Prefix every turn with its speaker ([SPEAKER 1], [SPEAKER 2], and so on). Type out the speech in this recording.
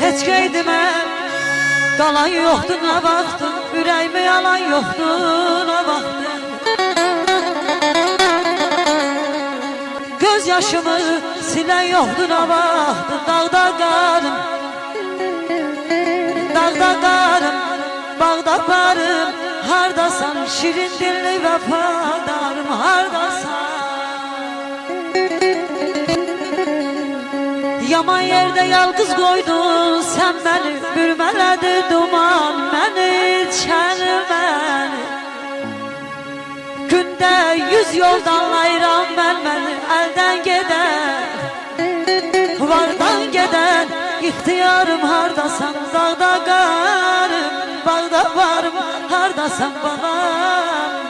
[SPEAKER 1] heç qeydimə qalan yoxdur nə vaxtın, ürəyimə yalan yoxdur nə vaxtın. Göz yaşımı silən yoxdur nə vaxtın, dağda qarım, dağda qarım, bağda barım, hardasan şirin dilli vəfadarım, hardasan. Yaman yerde yalqız qoydun sən məni, bürmələdi duman məni, çəni. Gündə 100 yoldan ayıran məni, əldən gedən, vardan gedən, ixtiyarım hardasan, dağda qarım, bağda varım, hardasan babam.